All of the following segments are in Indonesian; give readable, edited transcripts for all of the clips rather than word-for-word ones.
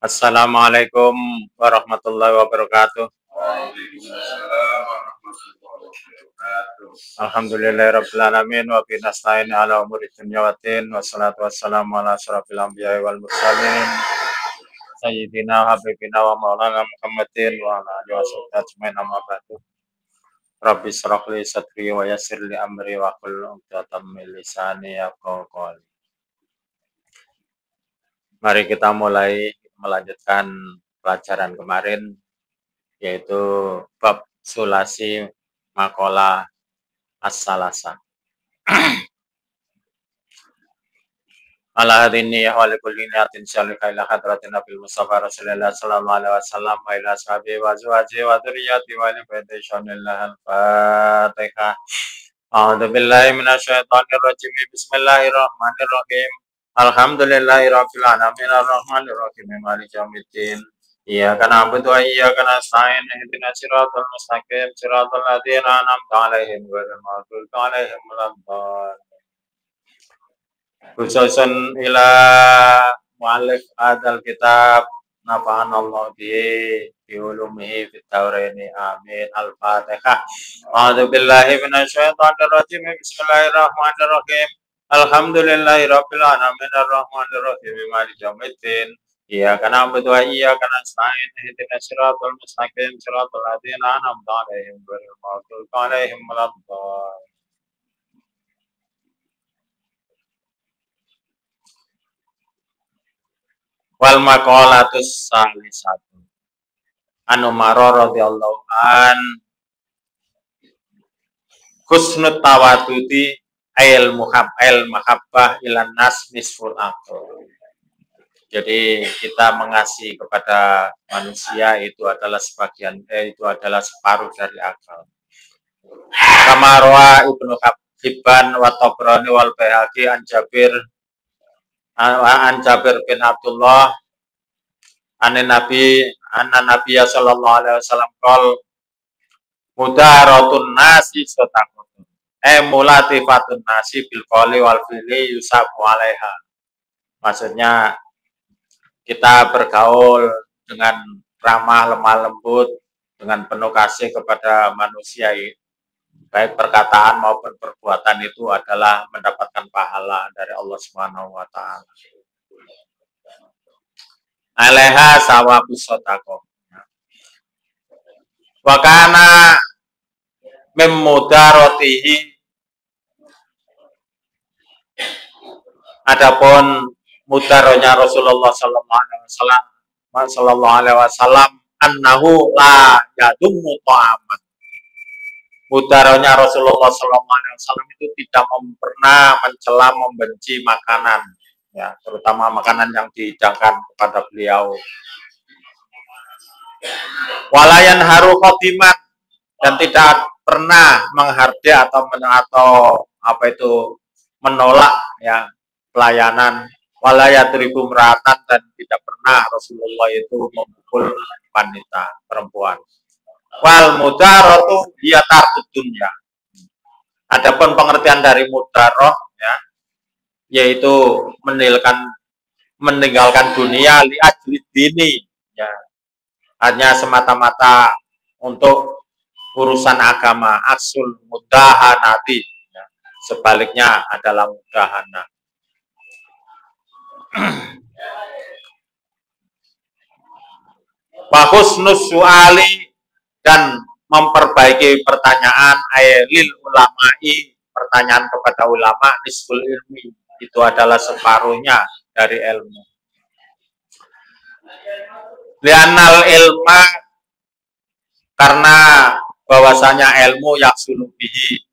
Assalamualaikum warahmatullahi wabarakatuh. Alhamdulillahirabbil alamin wa bihi nasta'in ala umuri dunya waddin wassalatu wassalamu ala asyrafil anbiya'i wal mursalin sayyidina habibina wa maulana Muhammadin wa ala alihi washabbihi ajmain amma ba'du. Rabbi shrah li sadri wa yassir li amri wa hlul 'uqdatam min lisani yafqahu qawli. Mari kita mulai melanjutkan pelajaran kemarin, yaitu bab sulasi maqalah as-salasa. Ala hadini ya wa likulli niyatin syalika ila hadratin Nabil Mustafa Rasulullah sallallahu alaihi wasallam wa ila sahbihi wa azwajihi wa dzurriyyati wa li baiti syanillahil Fatihah. A'udzu billahi minasyaitonir rajim. Bismillahirrahmanirrahim. Alhamdulillahirabbil alamin arrahmanir rahim maliki yaumiddin. Iyyaka na'budu wa iyyaka nasta'in ihdinas siratal mustaqim siratal ladzina an'amta 'alaihim ghairil maghdubi 'alaihim waladdallin. Khususun ila mu'allif adal kitab nafa'anallahu bi ulumihi fit tawraini amin. Al-Fatihah. A'udzu billahi minasyaitonir rajim. Bismillahirrahmanirrahim. Alhamdulillahirabbil alamin arrahmanir rahim maliki yaumiddin. Iyyaka na'budu wa iyyaka nasta'in ihdinas siratal mustaqim siratal ladzina an'amta 'alaihim ghairil maghdubi 'alaihim waladdallin. Wal maqalatus salisatu. An Umar radhiyallahu an husnut tawadudi ail mahabbah ilan nas nisful aql. Jadi kita mengasihi kepada manusia itu adalah separuh dari akal. Kama rawa Ibnu Hibban wa Tabrani wal Baihaqi an Jabir bin Abdullah anna Nabiya sallallahu alaihi wasallam qol mudaratun nasi sadaqatun mulatifatun nasi bil qali wal fili yusabu alaiha. Maksudnya kita bergaul dengan ramah lemah lembut dengan penuh kasih kepada manusia, baik perkataan maupun perbuatan itu adalah mendapatkan pahala dari Allah Subhanahu wa taala. Alaiha sawabus shadaqah. Wa kana memudaratihi, adapun mudaronya Rasulullah sallallahu alaihi wasallam annahu la yadummu ta'aman. Mudaronya Rasulullah SAW itu tidak pernah mencela membenci makanan, ya, terutama makanan yang dihidangkan kepada beliau. Walayan haru khotiman, dan tidak pernah menghardik atau menolak, ya, pelayanan. Walayadribu meratan, dan tidak pernah Rasulullah itu memukul wanita perempuan. Wal mudaratu hiya tarkud dunya. Adapun pengertian dari mudaroh, ya, yaitu meninggalkan dunia li ajli dini, ya, hanya semata-mata untuk urusan agama. Aksul mudahanati, ya, sebaliknya adalah mudahana. Wa husnus su'ali, dan memperbaiki pertanyaan lil ulama'i, pertanyaan kepada ulama, nisful ilmi, itu adalah separuhnya dari ilmu. Li'annal ilma, karena bahwasanya ilmu yaksulu bihi,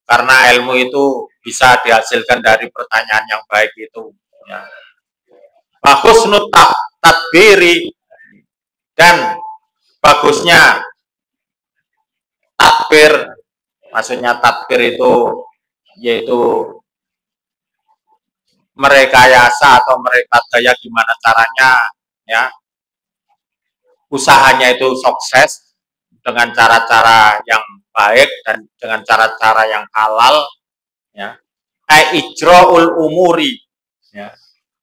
karena ilmu itu bisa dihasilkan dari pertanyaan yang baik itu, ya. Wa husnut tadbiri, dan bagusnya tadbir. Maksudnya tadbir itu yaitu merekayasa atau merekayasa gimana caranya, ya, usahanya itu sukses dengan cara-cara yang baik dan dengan cara-cara yang halal, ya. Ijra'ul umuri, ya,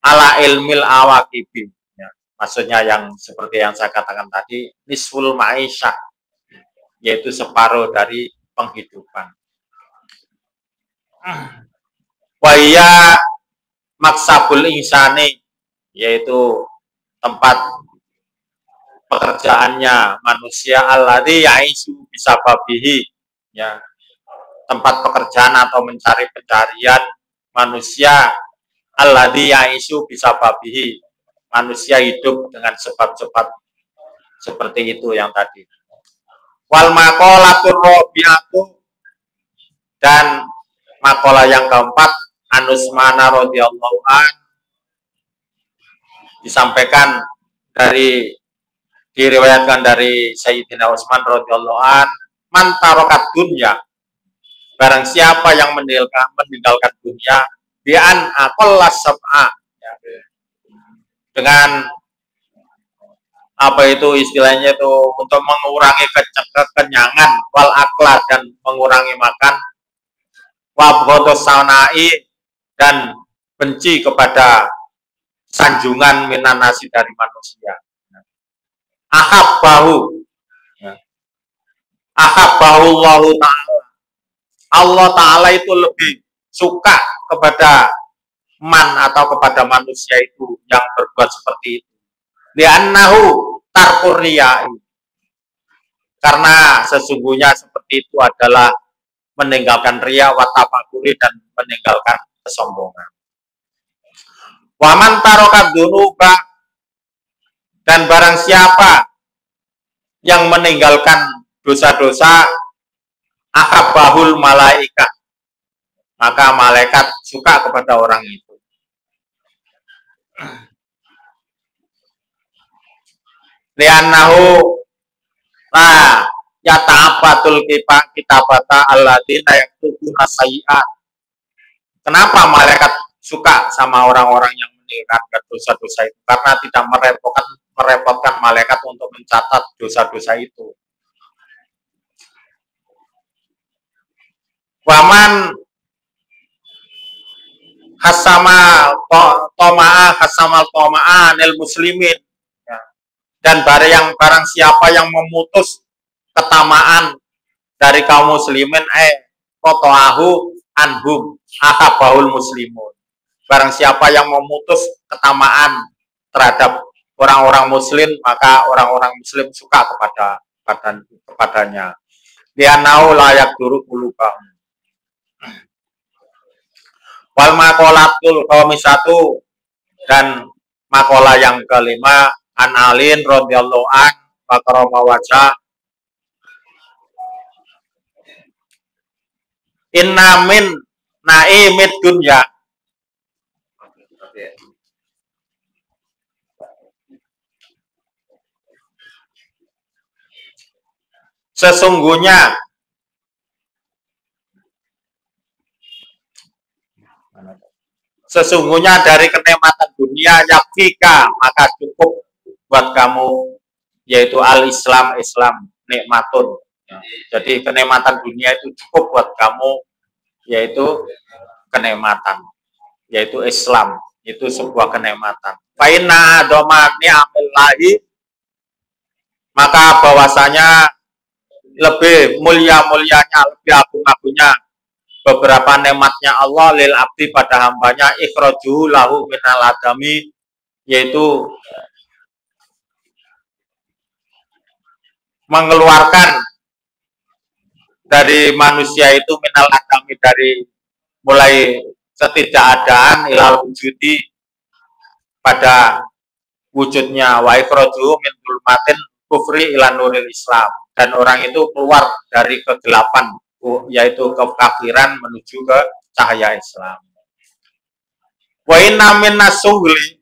ala ilmil awaqibi, ya. Maksudnya yang seperti yang saya katakan tadi, nisful ma'isyah, yaitu separuh dari penghidupan. Waya maksabul insani, yaitu tempat pekerjaannya manusia, alladzi ya'isu bisababihi, ya, tempat pekerjaan atau mencari pencarian manusia, alladzi ya'isu bisababihi, manusia hidup dengan sebab-sebab seperti itu yang tadi. Wal maqalatur rabi'atu, dan maqalah yang keempat, Anusmana radhiyallahu an, disampaikan diriwayatkan dari Sayyidina Utsman radhiyallahu an, man tarokat dunya, barang siapa yang meninggalkan dunia, bi'an aqallas sab'a, dengan apa itu istilahnya itu, untuk mengurangi kekenyangan, wal akla, dan mengurangi makan, wabghatus sanai, dan benci kepada sanjungan minan nasi dari manusia. Ahabbahullahu ta'ala, Allah ta'ala itu lebih suka kepada man atau kepada manusia itu yang berbuat seperti itu. Li'annahu tarkur riya'i, karena sesungguhnya seperti itu adalah meninggalkan riya wa tafakuri, dan meninggalkan kesombongan. Waman tarokat dunuba, dan barang siapa yang meninggalkan dosa-dosa, ahabbahul malaika, maka malaikat suka kepada orang itu. Li'annahu la yata'abbatul kitabata alladzina yaktubuna sayyi'at. Kenapa malaikat suka sama orang-orang yang meninggalkan dosa-dosa itu? Karena tidak merepotkan malaikat untuk mencatat dosa-dosa itu. Waman hasamal toma'a nil muslimin, dan barang siapa yang memutus ketamaan dari kaum muslimin, kotoahu anhum ahabahul muslimun, barang siapa yang memutus ketamaan terhadap orang-orang muslim, maka orang-orang muslim suka kepadanya. Lianau layak duru qulubahum. Wal maqalatul khamisatu, dan maqalah yang kelima, an alin radhiyallahu an wa karama wajah, inna min naimid dunya, sesungguhnya dari kenikmatan dunia, yakfika, maka cukup buat kamu, yaitu al-Islam, Islam nikmatun. Jadi kenikmatan dunia itu cukup buat kamu, yaitu kenikmatan, yaitu Islam, itu sebuah kenikmatan. Faina doma ni'amillahi, maka bahwasanya lebih mulia-mulianya, lebih agung-agungnya beberapa nikmatnya Allah lil abdi pada hambanya, ikhrajuhu lahu minal adami, yaitu mengeluarkan dari manusia itu minal adami, dari mulai ketidakadaan ilal wujudi pada wujudnya, wa ikhrajuhu min dzulmatin kufri ila nuril Islam, dan orang itu keluar dari kegelapan, yaitu kekafiran, menuju ke cahaya Islam. Wa inna minnas sughli,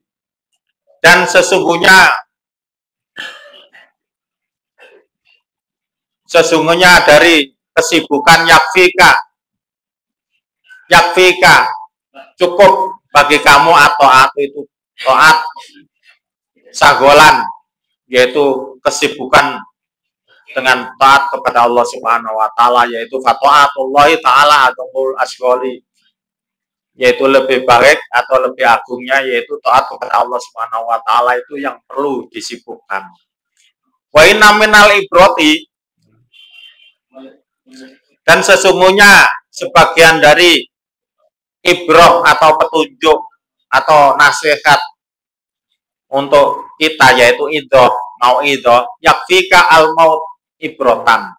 dan sesungguhnya dari kesibukan, yakfika, cukup bagi kamu, atau itu taat sagolan, yaitu kesibukan dengan taat kepada Allah Subhanahu wa taala, yaitu fataatullahi taala atumul asgholi, yaitu lebih baik atau lebih agungnya yaitu taat kepada Allah Subhanahu wa taala itu yang perlu disibukkan. Wa inna minal ibrati, dan sesungguhnya sebagian dari ibroh atau petunjuk atau nasihat untuk kita yaitu mau yakfika al maut ibrotan,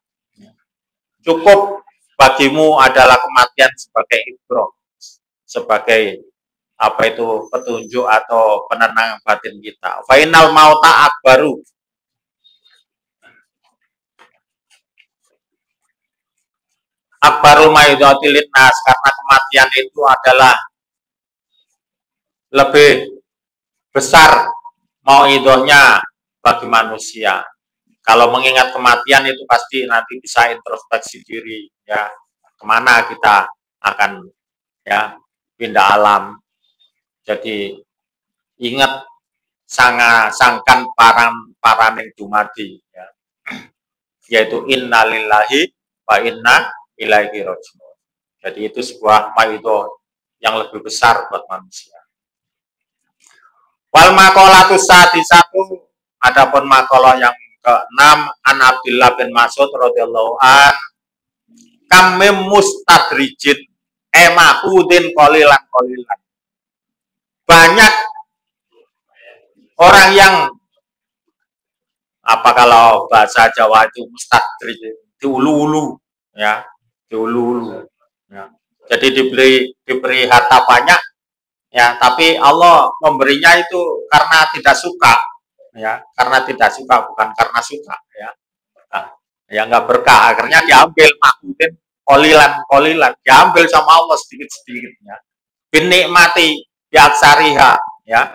cukup bagimu adalah kematian sebagai ibroh, sebagai apa itu petunjuk atau penenang batin kita. Final mauta akbaru, akbarul mayudatilin nas, karena kematian itu adalah lebih besar mau idohnya bagi manusia. Kalau mengingat kematian itu pasti nanti bisa introspeksi diri, ya kemana kita akan ya pindah alam. Jadi ingat sangkan paraning dumadi, ya, yaitu innalillahi wa inna ilaihi rajiun. Jadi itu sebuah maido yang lebih besar buat manusia. Wal maqalatus sadisatu, adapun maqalah yang ke-6, an Abdullah bin Mas'ud radhiyallahu an, kam mustadrijin emahudin qalilan. Banyak orang yang apa kalau bahasa Jawa itu mustadrij, diulu-ulu, ya, diulu-ulu. Ya. Jadi diberi harta banyak, ya, tapi Allah memberinya itu karena tidak suka, ya, karena tidak suka, bukan karena suka, ya. Nah, ya nggak berkah, akhirnya diambil makutin kolilan, diambil sama Allah sedikit-sedikitnya. Bin nikmati yaksariha, ya.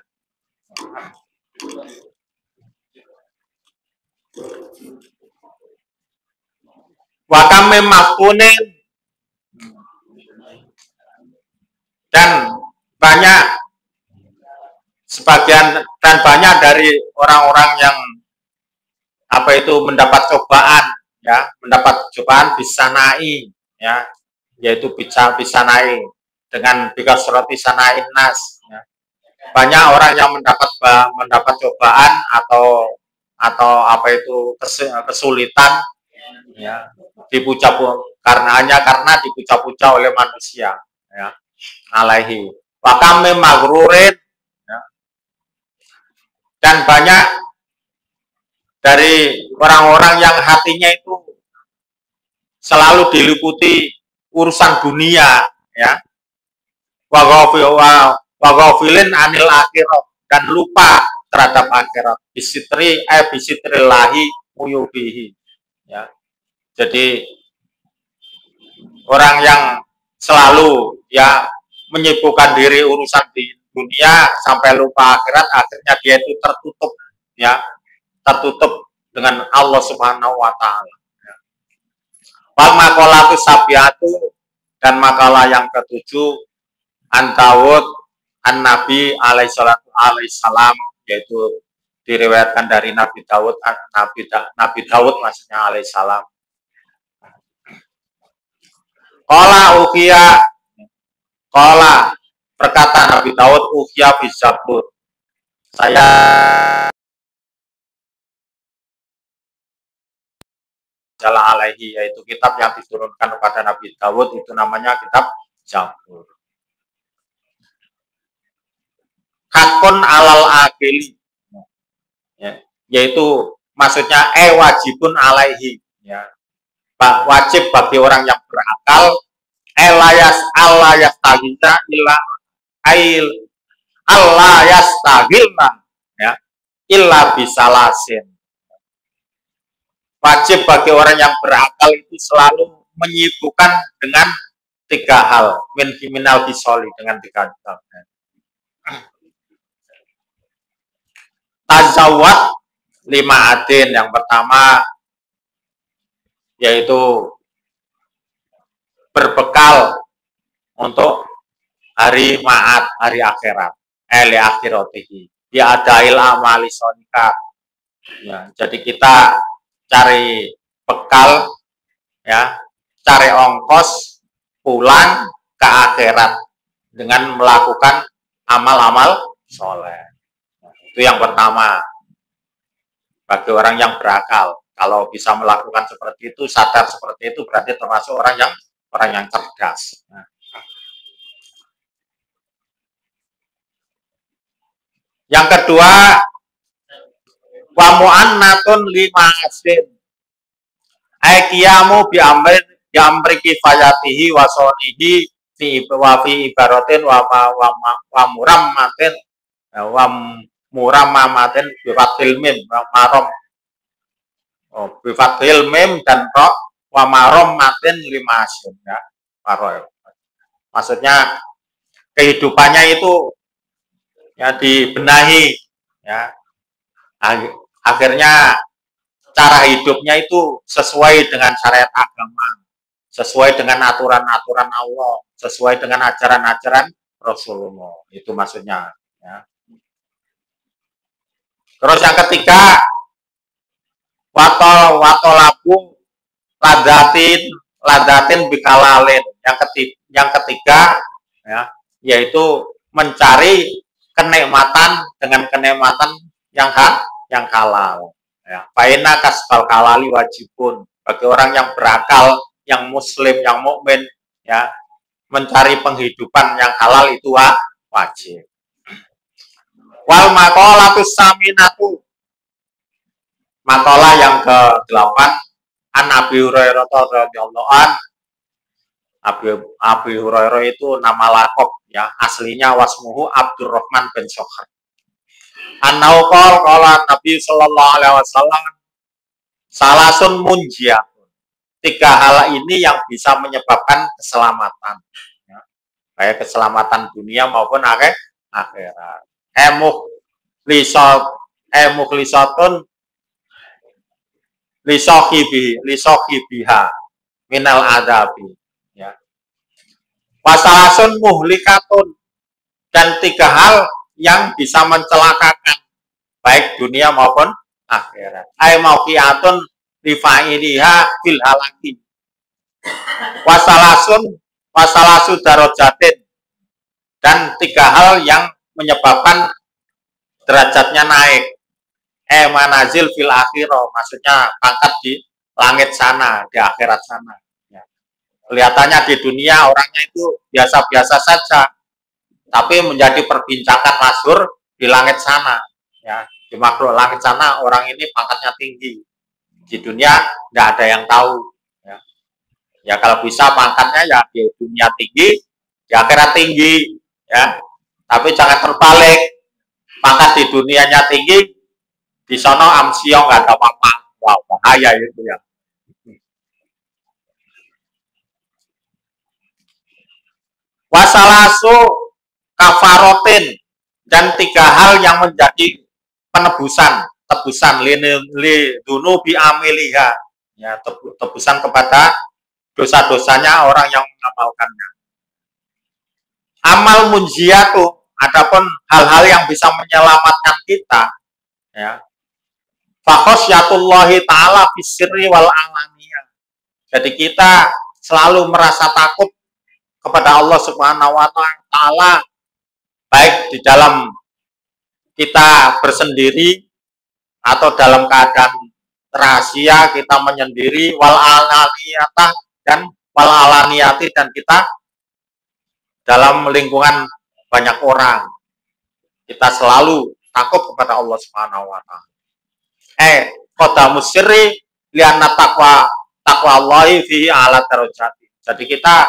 Wakame makunin, dan banyak dari orang-orang yang apa itu mendapat cobaan, ya, mendapat cobaan bisa naik, ya, yaitu bisa naik dengan bikasroti sanai nas, ya. Banyak orang yang mendapat cobaan atau apa itu kesulitan, ya, karena dipuja-puja oleh manusia, ya, alaihi wakame magrurin, ya. Dan banyak dari orang-orang yang hatinya itu selalu diliputi urusan dunia, ya, wagofilin anil akhirat, dan lupa terhadap akhirat, bisitrillahi muyubihi, ya. Jadi orang yang selalu ya menyibukkan diri urusan di dunia sampai lupa akhirat, akhirnya dia itu tertutup, ya, tertutup dengan Allah Subhanahu wa taala. Wal maqalatu sabiatu, dan makalah yang ke-7 an Dawud an Nabi alaihi salam, yaitu diriwayatkan dari Nabi Dawud, Nabi Dawud maksudnya alaihi salam. Qala berkata Nabi Dawud, ukhya fi Zabur, saya Jalla alaihi, yaitu kitab yang diturunkan kepada Nabi Dawud, itu namanya kitab Zabur. Hakun alal akili, ya, yaitu maksudnya wajibun alaihi, ya, wajib bagi orang yang berakal, yastagilna ya, illa bisalasin. Wajib bagi orang yang berakal itu selalu menyibukkan dengan 3 hal, minal bisoli, dengan 3 hal. Tazawwad 5 adin, yang pertama yaitu berbekal untuk hari ma'ad, hari akhirat, li akhiratihi, ya adail amali sonika, ya, jadi kita cari bekal, ya, cari ongkos pulang ke akhirat dengan melakukan amal-amal soleh. Itu yang pertama. Bagi orang yang berakal, kalau bisa melakukan seperti itu, sadar seperti itu, berarti termasuk orang yang cerdas. Nah. Yang kedua, wa mu'annatun limasin. Aikiyamu biamri kifayatihi wa sonihi fi ibaratin wa murammatin wa murammatin bifatil mim marom bifatil mim dan ro wa marammatin limasin ya. Maksudnya kehidupannya itu ya dibenahi ya. Akhirnya cara hidupnya itu sesuai dengan syariat agama, sesuai dengan aturan-aturan Allah, sesuai dengan ajaran-ajaran Rasulullah. Itu maksudnya ya. Terus yang ketiga, watolabu ladatin bikalalin. Yang ketiga ya, yaitu mencari kenikmatan dengan kenikmatan yang halal. Ya, faina kasbal halali wajibun. Bagi orang yang berakal, yang muslim, yang mukmin, ya, mencari penghidupan yang halal itu wajib. Wal maqalatus saminatu. Makalah yang ke-8 an Abi Hurairah radhiyallahu an. Abi Hurairah itu nama lakop ya, aslinya wasmuhu Abdurrahman bin Sokhar. An-Nahu qala Nabi sallallahu alaihi wasallam salasun munjiatun. 3 hal ini yang bisa menyebabkan keselamatan. Ya. Baik keselamatan dunia maupun akhirat. Mukhlisatun lisohibiha minal adabi. Ya. Wasalasun muhlikatun, dan 3 hal yang bisa mencelakakan baik dunia maupun akhirat. Ay mauqiatun lifa'iliha fil halaki. Wasalasu darajatin, dan 3 hal yang menyebabkan derajatnya naik. Manazil fil akhirah, maksudnya pangkat di langit sana, di akhirat sana. Ya. Kelihatannya di dunia orangnya itu biasa-biasa saja, tapi menjadi perbincangan masyhur di langit sana. Ya. Di makhluk langit sana orang ini pangkatnya tinggi. Di dunia nggak ada yang tahu. Ya. Ya kalau bisa pangkatnya ya di dunia tinggi, di akhirat tinggi. Ya. Tapi jangan terbalik, pangkat di dunianya tinggi, di sana amsiong nggak ada apa-apa. Wah, bahaya itu ya. Wasalasu kafarotin, dan 3 hal yang menjadi tebusan li dunubi amiliha, ya, tebusan kepada dosa-dosanya orang yang mengamalkannya. Amal munjiatu, adapun hal-hal yang bisa menyelamatkan kita, ya. Fakhosyatullahi ta'ala fisirri wal alaniyah. Jadi kita selalu merasa takut kepada Allah Subhanahu wa taala, baik di dalam kita bersendiri atau dalam keadaan rahasia kita menyendiri, wal alaniyatah dan wal alaniyati, dan kita dalam lingkungan banyak orang. Kita selalu takut kepada Allah Subhanahu wa taala. Qadamus sirri lianna taqwa Allahi fihi ala darajati. Jadi kita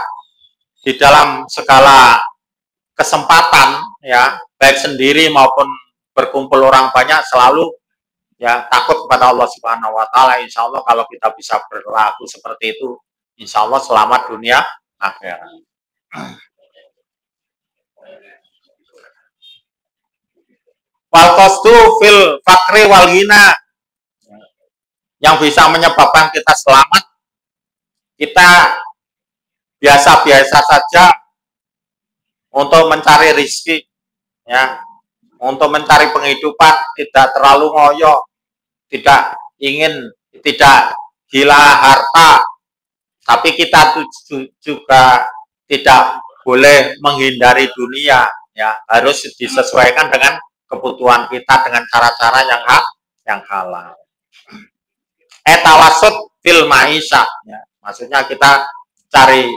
di dalam segala kesempatan ya, baik sendiri maupun berkumpul orang banyak, selalu ya takut kepada Allah Subhanahu wa taala. Insya Allah kalau kita bisa berlaku seperti itu, insya Allah selamat dunia akhirat. Wal qasdu fil fakri wal ghina, yang bisa menyebabkan kita selamat, kita biasa-biasa saja untuk mencari rezeki, ya, untuk mencari penghidupan, tidak terlalu ngoyo, tidak gila harta, tapi kita juga tidak boleh menghindari dunia, ya harus disesuaikan dengan kebutuhan kita dengan cara-cara yang halal. Tawasud fil maisha, ya. Maksudnya kita cari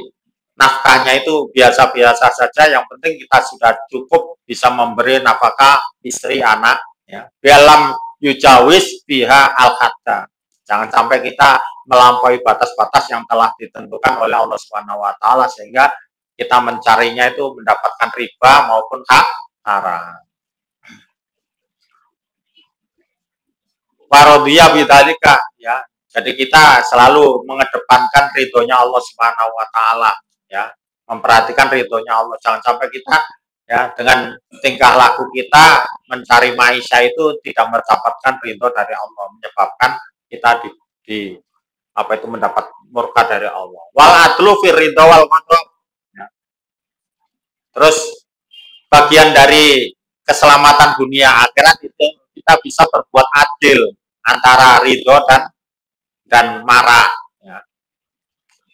nafkahnya itu biasa-biasa saja, yang penting kita sudah cukup bisa memberi nafkah istri anak, ya. Dalam yujawis biha al-hadda. Jangan sampai kita melampaui batas-batas yang telah ditentukan oleh Allah Subhanahu wa taala sehingga kita mencarinya itu mendapatkan riba maupun hak haram. Warodiyah bidzalika, ya. Jadi kita selalu mengedepankan ridhonya Allah Subhanahu wa taala, ya. Memperhatikan ridhonya Allah. Jangan sampai kita ya dengan tingkah laku kita mencari maisha itu tidak mendapatkan ridho dari Allah, menyebabkan kita di apa itu mendapat murka dari Allah. Wal adlu fir ridho wal ghadab. Ya. Terus bagian dari keselamatan dunia akhirat itu kita bisa berbuat adil antara ridho dan marah, ya.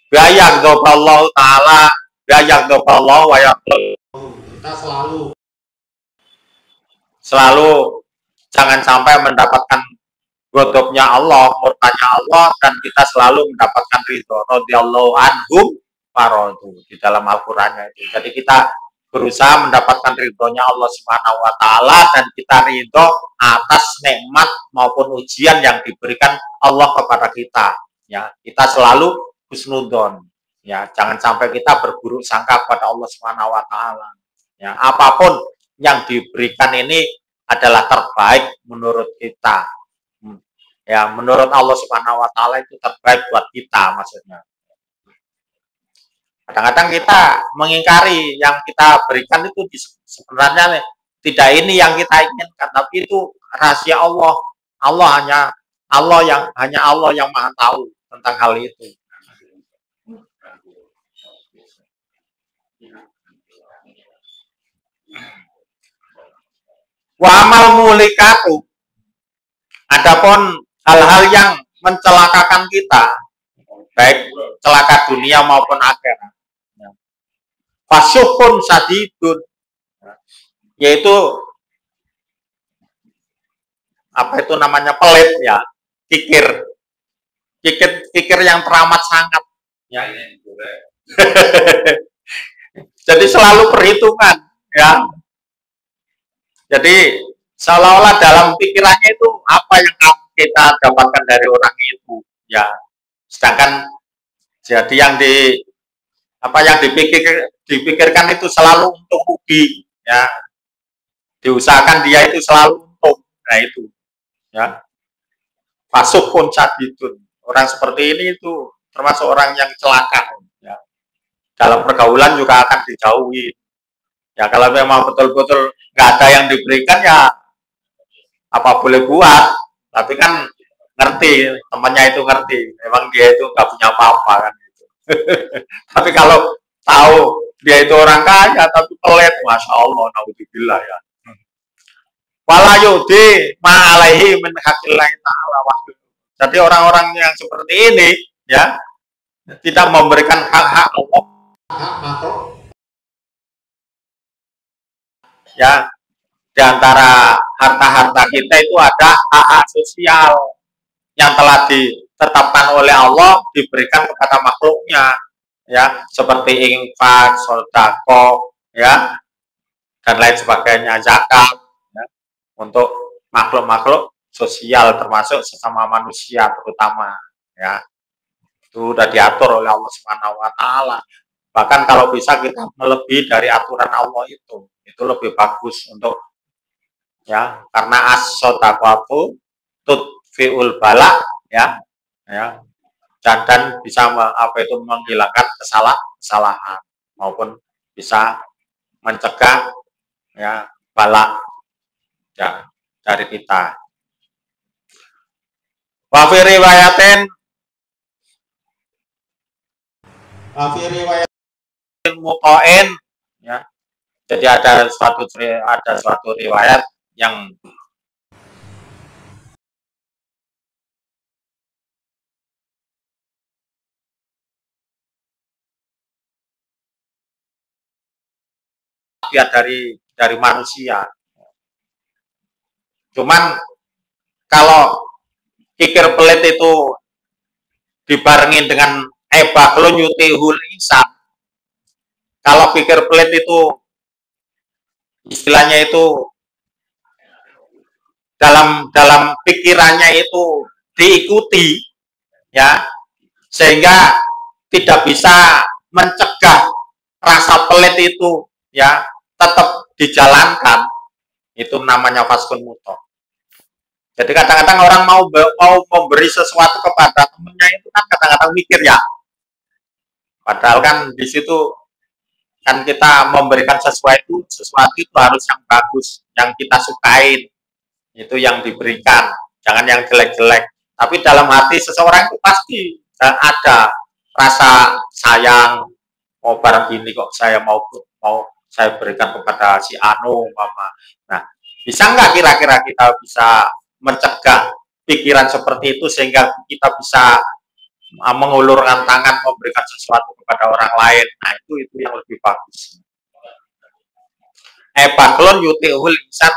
Biayak doballahu taala, biayak doballahu wa kita selalu jangan sampai mendapatkan godobnya Allah, murkanya Allah, dan kita selalu mendapatkan ridho radhiyallahu anhum faradu di dalam Al-Qur'annya itu. Jadi kita berusaha mendapatkan ridhonya Allah Subhanahu wa taala dan kita ridho atas nikmat maupun ujian yang diberikan Allah kepada kita, ya. Kita selalu husnudzon, ya. Jangan sampai kita berburuk sangka kepada Allah Subhanahu wa taala, ya. Apapun yang diberikan ini adalah terbaik menurut kita, ya. Menurut Allah Subhanahu wa taala itu terbaik buat kita, maksudnya. Kadang-kadang kita mengingkari yang kita berikan itu sebenarnya tidak ini yang kita inginkan, tapi itu rahasia Allah. Hanya Allah yang Maha tahu tentang hal itu. Wa amal mulikatu. Adapun hal-hal yang mencelakakan kita, baik celaka dunia maupun akhirat, fasyukun sadidun, yaitu apa itu namanya pelit, ya, kikir yang teramat sangat, ya. Jadi selalu perhitungan, ya. Jadi seolah-olah dalam pikirannya itu apa yang kita dapatkan dari orang itu, ya. Sedangkan jadi yang dipikirkan itu selalu untuk rugi, ya. Diusahakan dia itu selalu untung. Nah itu, ya. Fasuk pun sadidun. Orang seperti ini itu termasuk orang yang celaka, ya. Dalam pergaulan juga akan dijauhi. Ya kalau memang betul-betul nggak ada yang diberikan, ya apa boleh buat. Tapi kan ngerti, temannya itu ngerti. Memang dia itu nggak punya apa-apa kan. Gitu. Tapi kalau tahu dia itu orang kaya tapi pelit, masya Allah, naudzubillah, ya. Wala yudi ma'alaihi min haqillahi ta'ala. Jadi orang-orang yang seperti ini, ya, tidak memberikan hak-hak Allah, ya. Di antara harta-harta kita itu ada hak-hak sosial yang telah ditetapkan oleh Allah diberikan kepada makhluknya, ya, seperti infak, sedekah, ya, dan lain sebagainya, zakat, ya, untuk makhluk-makhluk sosial termasuk sesama manusia terutama, ya. Itu sudah diatur oleh Allah Subhanahu wa taala. Bahkan kalau bisa kita melebihi dari aturan Allah itu lebih bagus untuk, ya, karena as-shadaqatu tudfiul bala, ya, ya, dan bisa apa itu menghilangkan kesalahan maupun bisa mencegah, ya, bala, ya, dari kita. Wa fi riwayatin muqain, ya. Jadi ada suatu riwayat yang ya dari manusia. Cuman kalau kikir pelit itu dibarengin dengan baklun yutihul insan, kalau kikir pelit itu istilahnya itu dalam pikirannya itu diikuti, ya, sehingga tidak bisa mencegah rasa pelit itu, ya, tetap dijalankan, itu namanya faskun muto. Jadi kadang-kadang orang mau memberi sesuatu kepada temennya itu kan kadang-kadang mikir, ya, padahal kan di situ kan kita memberikan sesuatu itu harus yang bagus, yang kita sukain, itu yang diberikan, jangan yang jelek-jelek. Tapi dalam hati seseorang itu pasti ada rasa sayang, oh barang gini kok saya mau saya berikan kepada si Anu, mama. Nah, bisa nggak kira-kira kita bisa mencegah pikiran seperti itu sehingga kita bisa mengulurkan tangan memberikan sesuatu kepada orang lain? Nah, itu yang lebih bagus. Baklon yutihul insan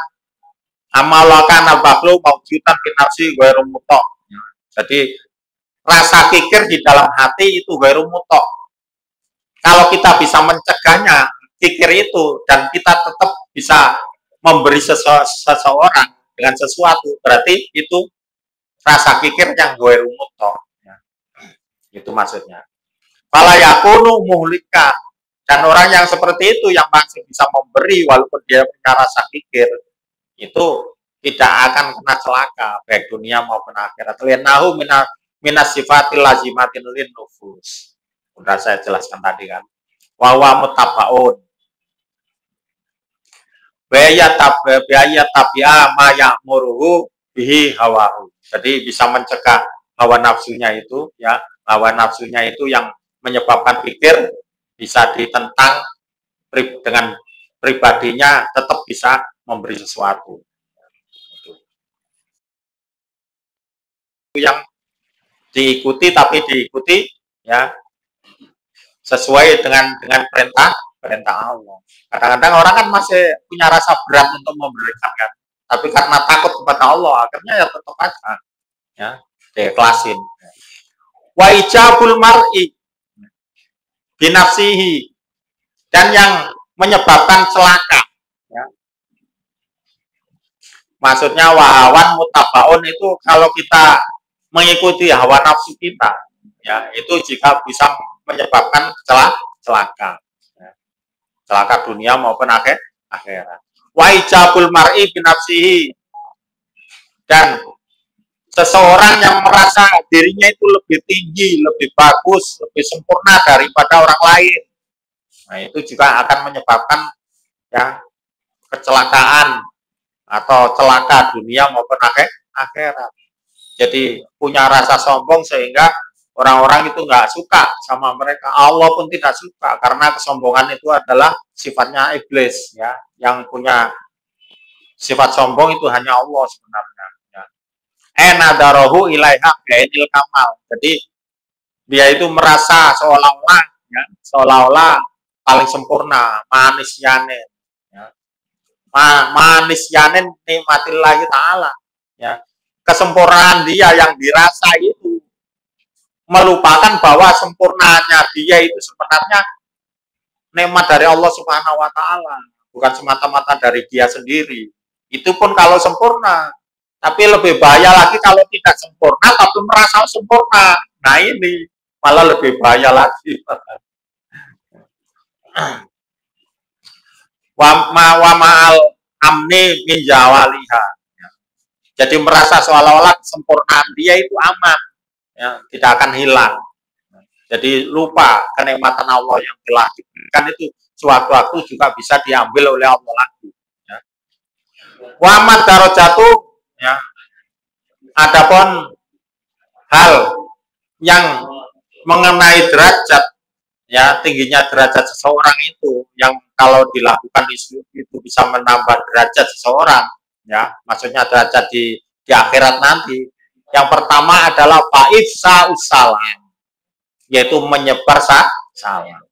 amalakan al-baklu maujudan binafsi ghairu mutok. Jadi rasa kikir di dalam hati itu ghairu mutok. Kalau kita bisa mencegahnya kikir itu dan kita tetap bisa memberi seseorang dengan sesuatu, berarti itu rasa kikir yang ghairu mutok. Itu maksudnya. Fala yakunu muhlika, dan orang yang seperti itu yang masih bisa memberi walaupun dia punya rasa kikir, itu tidak akan kena celaka baik dunia maupun akhirat. Lenahu minas sifatil lazimatin lin nufus. Sudah saya jelaskan tadi kan. Wawa mutabaun. Biaya tabi'a ma ya'muruhu bihi hawahu. Jadi bisa mencegah hawa nafsunya itu, ya, hawa nafsunya itu yang menyebabkan pikir bisa ditentang dengan pribadinya, tetap bisa memberi sesuatu. Yang diikuti tapi diikuti, ya, sesuai dengan perintah Allah. Kadang-kadang orang kan masih punya rasa berat untuk memberikan kan, tapi karena takut kepada Allah akhirnya ya tetap aja, ya, diikhlasin. Wa ijabul mar'i binafsihi, dan yang menyebabkan celaka, ya. Maksudnya wahawan mutabaun itu kalau kita mengikuti hawa nafsu kita, ya, itu jika bisa menyebabkan celaka, ya. Celaka dunia maupun akhirat. Wa ijabul mar'i binafsihi, dan seseorang yang merasa dirinya itu lebih tinggi, lebih bagus, lebih sempurna daripada orang lain, nah itu juga akan menyebabkan, ya, kecelakaan atau celaka dunia maupun akhirat. Jadi punya rasa sombong sehingga orang-orang itu nggak suka sama mereka. Allah pun tidak suka karena kesombongan itu adalah sifatnya iblis, ya. Yang punya sifat sombong itu hanya Allah sebenarnya, ya. Nadarahu ilaiha bi'ainil kamal. Jadi dia itu merasa seolah-olah, ya, seolah-olah paling sempurna, manis yanen, ya. Manis yanen nikmatillahi ta'ala, ya. Kesempurnaan dia yang dirasa itu melupakan bahwa sempurnanya dia itu sebenarnya nikmat dari Allah Subhanahu wa Ta'ala, bukan semata-mata dari dia sendiri. Itu pun kalau sempurna, tapi lebih bahaya lagi kalau tidak sempurna tapi merasa sempurna. Nah ini malah lebih bahaya lagi. Wa ma'al amni min jawaliha. Jadi merasa seolah-olah kesempurnaan dia itu aman, ya, tidak akan hilang. Jadi lupa kenikmatan Allah yang telah diberikan itu sewaktu-waktu juga bisa diambil oleh Allah lagi, ya. Wa mad darajatu, ya. Adapun hal yang mengenai derajat, ya, tingginya derajat seseorang itu yang kalau dilakukan itu bisa menambah derajat seseorang, ya, maksudnya derajat di akhirat nanti. Yang pertama adalah fa'ifsa usalam, yaitu menyebar salam.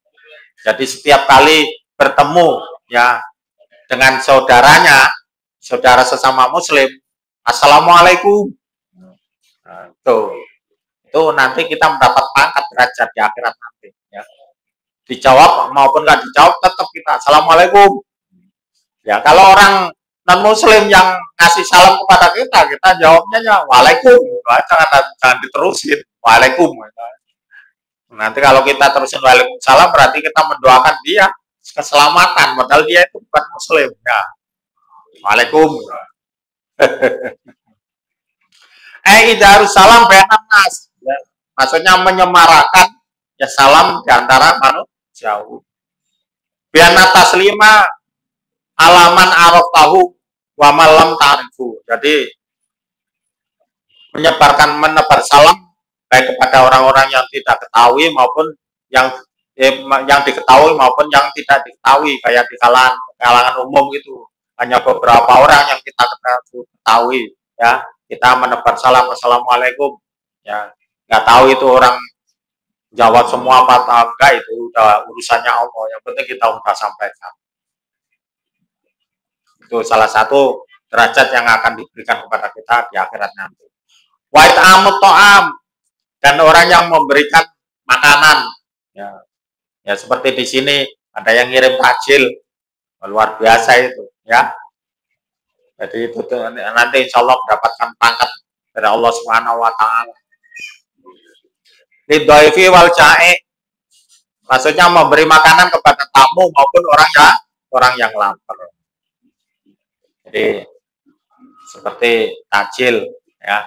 Jadi setiap kali bertemu, ya, dengan saudaranya, saudara sesama muslim, assalamualaikum. Nah, itu nanti kita mendapat pangkat derajat di akhirat nanti. Ya. Dijawab maupun nggak dijawab, tetap kita assalamualaikum. Ya, kalau orang non muslim yang ngasih salam kepada kita jawabnya ya waalaikum. Jangan diterusin waalaikum. Nanti kalau kita terusin waalaikumsalam berarti kita mendoakan dia keselamatan, padahal dia itu bukan muslim. Ya. Waalaikum. Idarus salam bayanan nas. Ya. Maksudnya menyemarakan ya salam di antara manusia. Biana taslima alaman araf tahu wa malam ta'rifu. Jadi menebar salam baik kepada orang-orang yang tidak ketahui maupun yang diketahui maupun yang tidak diketahui, kayak di kalangan umum itu hanya beberapa orang yang kita ketahui, ya kita menebar salam assalamualaikum, ya nggak tahu itu orang jawab semua apa atau enggak, itu udah urusannya Allah, yang penting kita udah sampaikan. Itu salah satu derajat yang akan diberikan kepada kita di akhirat nanti. Wait amut to'am, dan orang yang memberikan makanan, ya seperti di sini ada yang ngirim takjil, luar biasa itu, ya. Jadi itu nanti insya Allah mendapatkan pangkat dari Allah Subhanahu Wa Taala. Lidhaifi wal ja'i, maksudnya memberi makanan kepada tamu maupun orang yang lapar. Jadi seperti takjil, ya.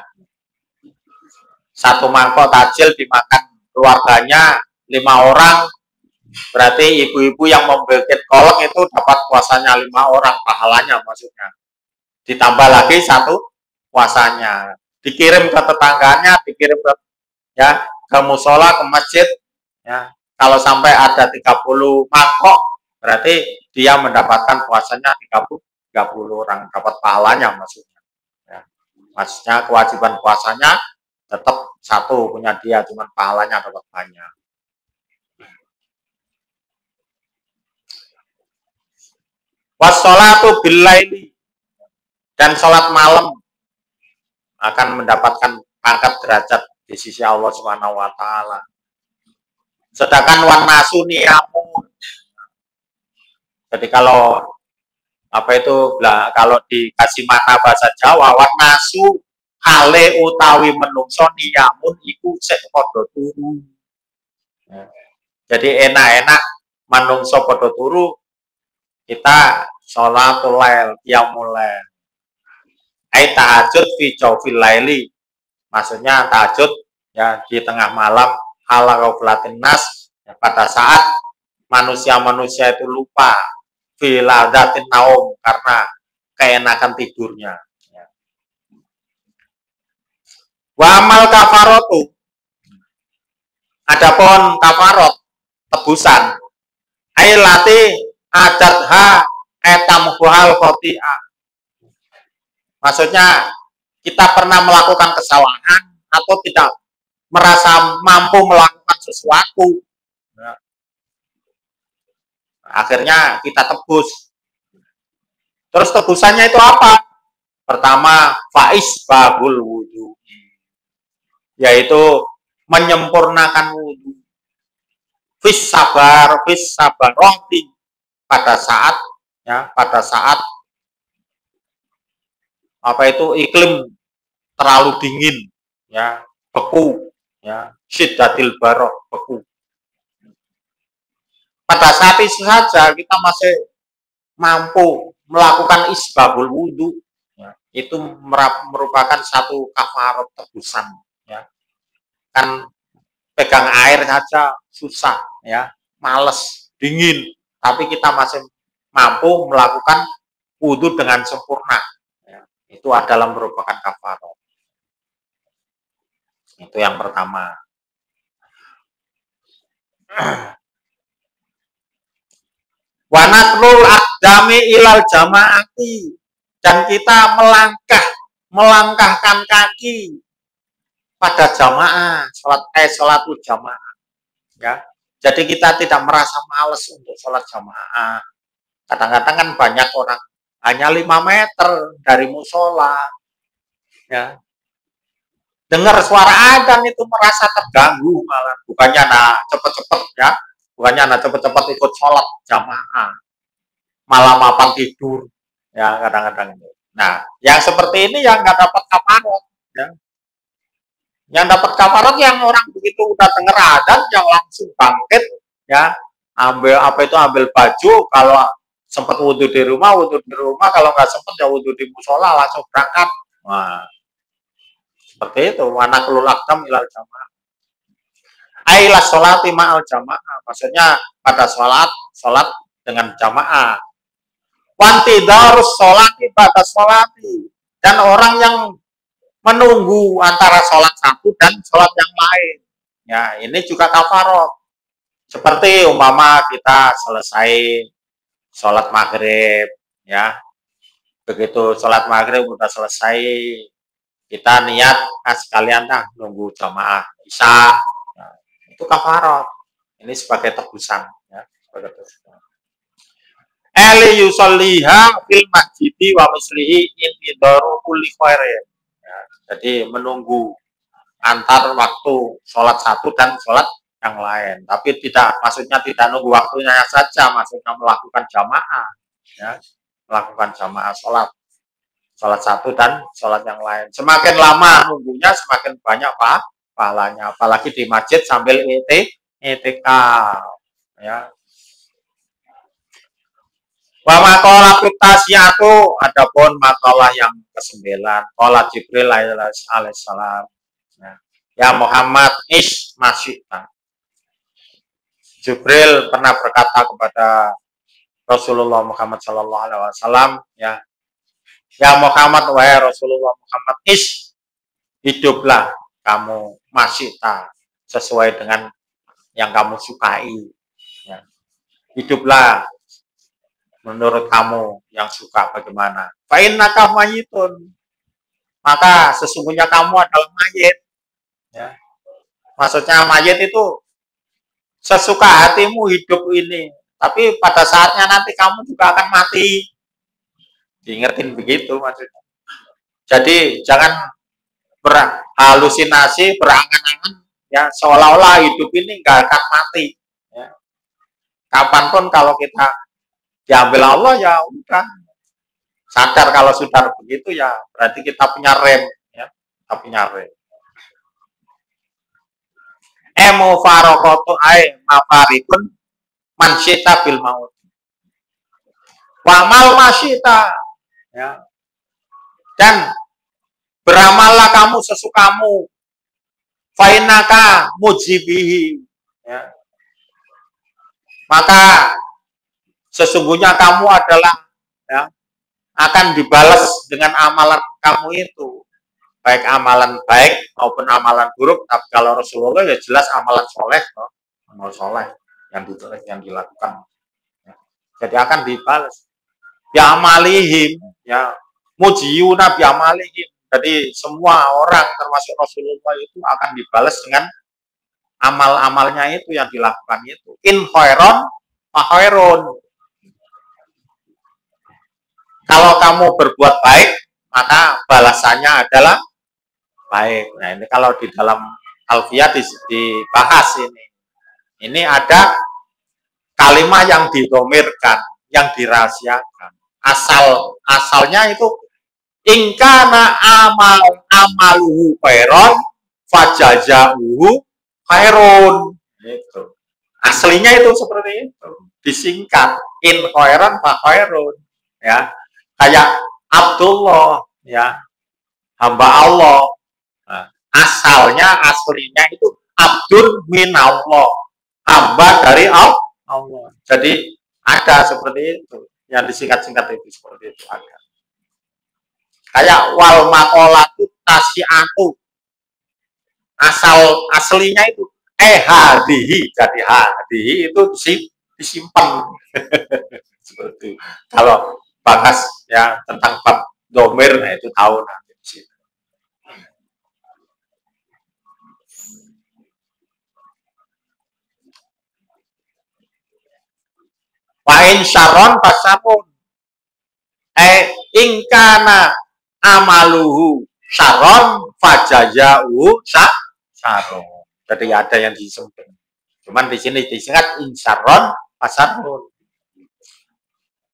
Satu mangkok takjil dimakan keluarganya 5 orang, berarti ibu-ibu yang membuat kolak itu dapat puasanya 5 orang, pahalanya maksudnya. Ditambah lagi satu puasanya. Dikirim ke tetangganya, dikirim ke musola, ke masjid, ya. Kalau sampai ada 30 mangkok, berarti dia mendapatkan puasanya 30 orang, dapat pahalanya maksudnya. Ya. Maksudnya kewajiban puasanya tetap satu punya dia, cuman pahalanya dapat banyak. Wassolatu billaili, dan sholat malam akan mendapatkan pangkat derajat di sisi Allah Subhanahu Wa Taala. Sedangkan wan nasu niyamun. Jadi kalau kalau dikasih makna bahasa Jawa, wan nasu hale utawi menungso niyamun iku sek padha turu. Jadi enak-enak menungso padha turu, kita sholatul lail, qiyamul lail. Tahajud fi jawfil laili. Maksudnya tahajud ya di tengah malam, ala ghaflatin nas, ya, pada saat manusia-manusia itu lupa fi ladatin naum, karena keenakan tidurnya. Wa amal kafarotu, adapun kafarot tebusan, ailati adatha etamhuhal khoti'ah. Maksudnya kita pernah melakukan kesalahan atau tidak merasa mampu melakukan sesuatu, akhirnya kita tebus. Terus tebusannya itu apa? Pertama, faiz babul wudu, yaitu menyempurnakan wudu. Fis sabar roti, pada saat iklim terlalu dingin, ya, beku, ya, syiddatil baroh, beku. Pada saat itu saja kita masih mampu melakukan isbabul wudu, ya, itu merupakan satu kafarat tebusan, ya. Kan pegang air saja susah, ya, males, dingin, tapi kita masih mampu melakukan wudu dengan sempurna, ya. Itu adalah merupakan kafarat. Itu yang pertama. Wanatlul aqdami ilal jamaati, dan kita melangkahkan kaki pada jamaah, sholatul jamaah, ya. Jadi kita tidak merasa malas untuk sholat jamaah, Kadang-kadang kan banyak orang hanya 5 meter dari musola, ya. Dengar suara adzan itu merasa terganggu malah. Bukannya nah cepet-cepet ya, bukannya nah cepet-cepet ikut sholat jamaah, malah mapan tidur, ya kadang-kadang itu. Nah, yang seperti ini yang nggak dapat kafarat, ya. Yang dapat kafarat yang orang begitu udah denger adzan yang langsung bangkit, ya, ambil apa itu ambil baju, kalau sempat wudhu di rumah, kalau nggak sempat ya wudhu di musola langsung berangkat. Wah, seperti itu. Anak lulakam ilal jamaah. Ailah sholati ma'al jamaah. Maksudnya pada sholat dengan jamaah. Wanti darus sholati pada sholati. Dan orang yang menunggu antara sholat satu dan sholat yang lain. Ya, ini juga kafarot. Seperti umpama kita selesai sholat maghrib, ya. Begitu sholat maghrib udah selesai, kita niat sekalian nunggu jamaah isya. Nah, itu kafarot. Ini sebagai tebusan, ya, sebagai tebusan. Eli yusolliha fil masjidi wa mislihi intidaru kulli khairin. Ya, jadi menunggu antar waktu sholat satu dan sholat yang lain. Tapi tidak, maksudnya tidak nunggu waktunya saja, maksudnya melakukan jamaah, ya, melakukan jamaah sholat satu dan sholat yang lain. Semakin lama nunggunya, semakin banyak pahalanya. Apalagi di masjid sambil itikaf, ya. Wa maqala tasyiatu, adapun makalah yang ke-9, qala Jibril alaihissalam, ya Muhammad ish masyita. Jibril pernah berkata kepada Rasulullah Muhammad sallallahu alaihi wasallam, ya Muhammad, wahai Rasulullah Muhammad, ish, hiduplah kamu masyita sesuai dengan yang kamu sukai, ya. Hiduplah menurut kamu yang suka bagaimana. Fa'innaka mayitun, maka sesungguhnya kamu adalah mayit, ya. Maksudnya mayit itu sesuka hatimu hidup ini, tapi pada saatnya nanti kamu juga akan mati. Diingetin begitu maksudnya. Jadi jangan berhalusinasi, berangan-angan, ya, seolah-olah hidup ini nggak akan mati, ya. Kapanpun kalau kita diambil Allah, ya udah. Sadar kalau sudah begitu, ya berarti kita punya rem, ya, kita punya rem. Emu farokotu ay mafarikun mansyita bil maut. Wamal masyita, ya. Dan beramallah kamu sesukamu. Fainaka mujibihi, ya. Maka sesungguhnya kamu adalah, ya, akan dibalas dengan amalan kamu itu, baik amalan baik maupun amalan buruk. Tapi kalau Rasulullah ya jelas amalan soleh, amal soleh yang dilakukan, ya. Jadi akan dibalas ya amalihim, ya mujiyuna bi amalihim. Jadi semua orang termasuk Rasulullah itu akan dibalas dengan amal-amalnya itu yang dilakukan itu. In khairon fa khairun. Kalau kamu berbuat baik, maka balasannya adalah baik. Nah, ini kalau di dalam Alfiyah dibahas ini. Ini ada kalimat yang didomirkan, yang dirahasiakan. Asalnya itu ingkana amaluhu khairon fajazahu khairun. Itu. Aslinya itu seperti itu. Disingkat in khairon fa khairun, ya. Kayak Abdullah, ya, hamba Allah. Nah, aslinya itu Abdul minallah, hamba dari Allah. Jadi ada seperti itu, yang disingkat-singkat itu seperti itu ada. Kayak wal makolatu tasyiatu, aslinya itu hadihi, jadi hadihi itu disimpan. Seperti itu. Kalau bahas ya tentang bab domir, nah itu tahu nanti di situ. Wa in syarron fasarun. Ingkana amaluhu syarron fajazauhu syarron. Jadi ada yang disebut. Cuman di sini disingkat in syarron fasarun.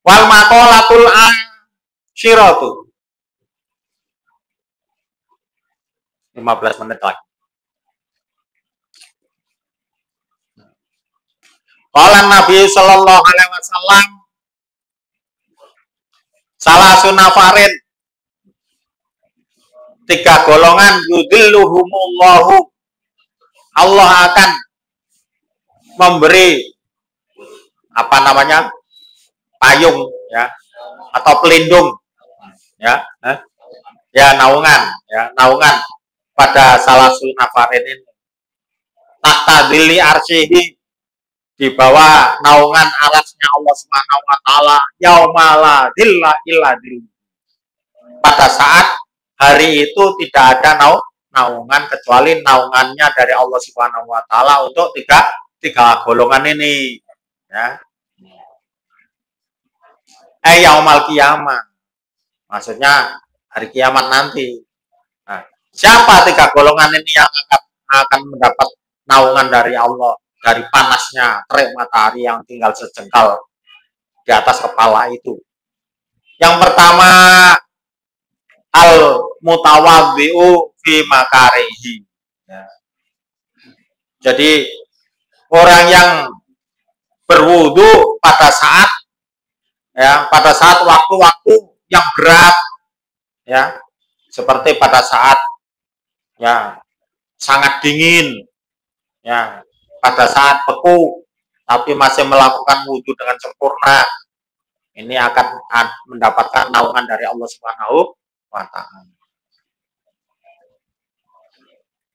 Wal maqalatul asyiratu. 15 menit lagi. Qala Nabi sallallahu alaihi wasallam salah sunafarin 3 golongan yudilluhumullahu, Allah akan memberi apa namanya payung ya atau pelindung ya naungan pada salah sunafarin ini tahta dhilli arsyihi, di bawah naungan arasnya Allah Subhanahu wa taala, yaumala dhilla illa dhill. Pada saat hari itu tidak ada naungan kecuali naungannya dari Allah Subhanahu wa taala untuk tiga golongan ini ya. Yaumal qiyamah. Maksudnya hari kiamat nanti. Nah, siapa 3 golongan ini yang akan mendapat naungan dari Allah dari panasnya terik matahari yang tinggal sejengkal di atas kepala itu? Yang pertama, al mutawadhi'u fi makarihi. Ya. Jadi orang yang berwudu pada saat waktu-waktu yang berat ya, seperti pada saat ya sangat dingin ya, pada saat beku tapi masih melakukan wudu dengan sempurna, ini akan mendapatkan naungan dari Allah Subhanahu wa taala.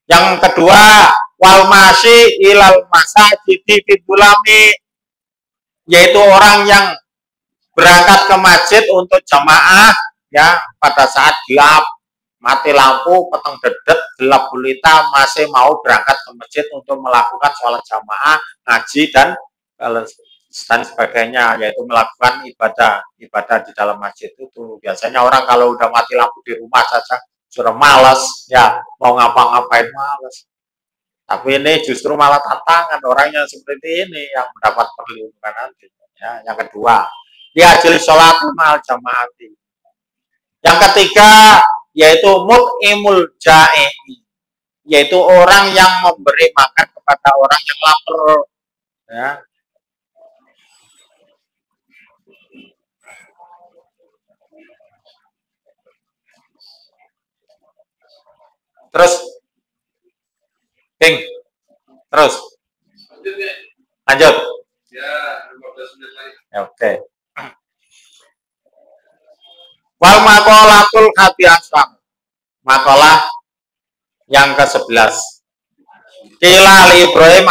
Yang kedua, wal masyi ilal masajidi fi bulami, yaitu orang yang berangkat ke masjid untuk jamaah ya pada saat gelap, mati lampu, peteng dedet, gelap gulita, masih mau berangkat ke masjid untuk melakukan sholat jamaah, ngaji dan sebagainya, yaitu melakukan ibadah di dalam masjid itu. Biasanya orang kalau udah mati lampu di rumah saja sudah malas ya, mau ngapa-ngapain malas. Tapi ini justru malah tantangan orang yang seperti ini yang mendapat perlindungan nanti ya. Yang kedua, diajil sholat mal jamaati. Yang ketiga yaitu mut'imul ja'i, yaitu orang yang memberi makan kepada orang yang lapar ya. Terus terus lanjut ya, 15 menit lagi. Oke. Wal maqalatul hadiasam, makalah yang ke-11. Qila li Ibrahim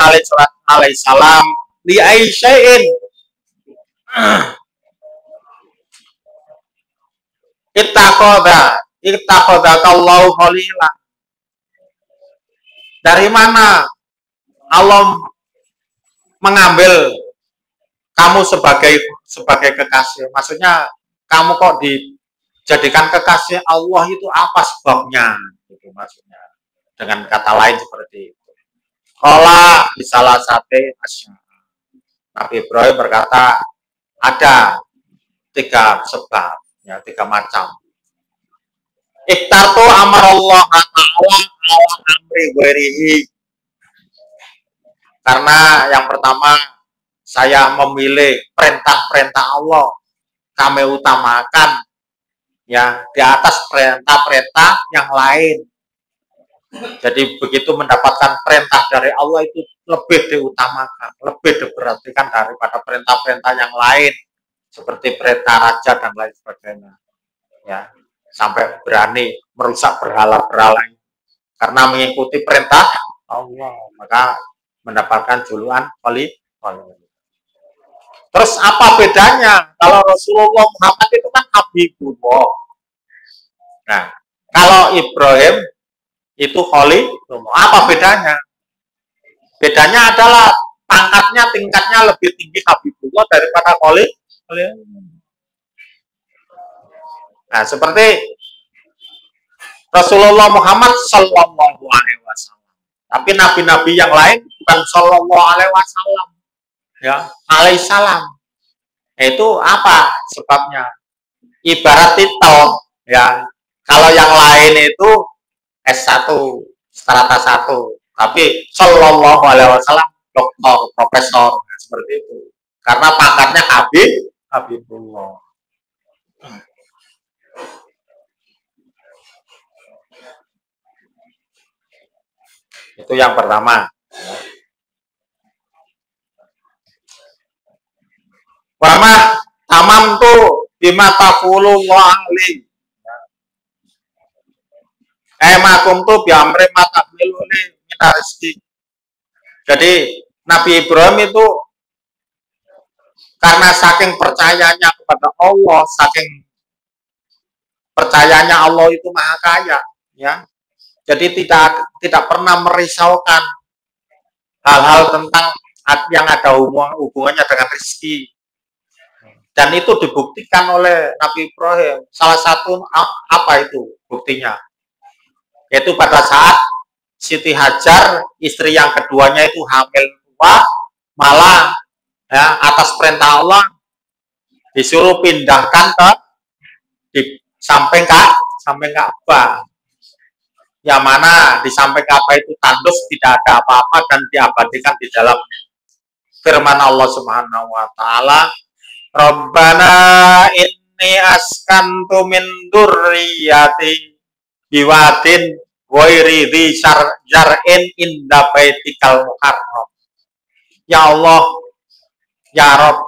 alaihissalam li aisya'in ittaqadakallahu khalila. Dari mana Allah mengambil kamu sebagai kekasih? Maksudnya kamu kok dijadikan kekasih Allah, itu apa sebabnya? Itu maksudnya. Dengan kata lain seperti itu. Qala bisalah sate asya. Nabi Ibrahim berkata ada 3 sebab, ya 3 macam. Iktartu amarallah ta'ala ala amri ghairihi. Karena yang pertama, saya memilih perintah-perintah Allah, kami utamakan ya di atas perintah-perintah yang lain. Jadi begitu mendapatkan perintah dari Allah itu lebih diutamakan, lebih diperhatikan daripada perintah-perintah yang lain seperti perintah raja dan lain sebagainya. Ya, sampai berani merusak berhala-berhala karena mengikuti perintah Allah, maka mendapatkan julukan wali. Terus apa bedanya? Kalau Rasulullah Muhammad itu kan Habibullah. Nah, kalau Ibrahim itu Khalilullah. Apa bedanya? Bedanya adalah pangkatnya, tingkatnya lebih tinggi Habibullah daripada Khalil. Nah, seperti Rasulullah Muhammad Sallallahu Alaihi Wasallam. Tapi nabi-nabi yang lain bukan Sallallahu Alaihi Wasallam, ya, Alaihissalam. Itu apa sebabnya? Ibarat titel, ya. Kalau yang lain itu S1, strata 1, tapi Sallallahu Alaihi Wasallam doktor, profesor, nah, seperti itu. Karena pangkatnya Habibullah. Itu yang pertama. Wama tamam tuh bima taqulullah ali. Makum tuh biamre mata miluni minaristi. Jadi Nabi Ibrahim itu karena saking percayanya kepada Allah, saking percayanya Allah itu maha kaya, ya. Jadi tidak pernah merisaukan hal-hal tentang yang ada hubungannya dengan rezeki. Dan itu dibuktikan oleh Nabi Ibrahim. Salah satu apa itu buktinya? Yaitu pada saat Siti Hajar, istri yang keduanya itu hamil tua, malah ya, atas perintah Allah disuruh pindahkan ke di samping Ka'bah. Yang mana di samping Ka'bah itu tandus, tidak ada apa-apa dan diabadikan di dalam firman Allah Subhanahu wa taala, Rabbana inni askantu min dzurriyyati biwadin ghairi dzi zar'in inda baitikal muharram. Ya Allah, ya Rabb,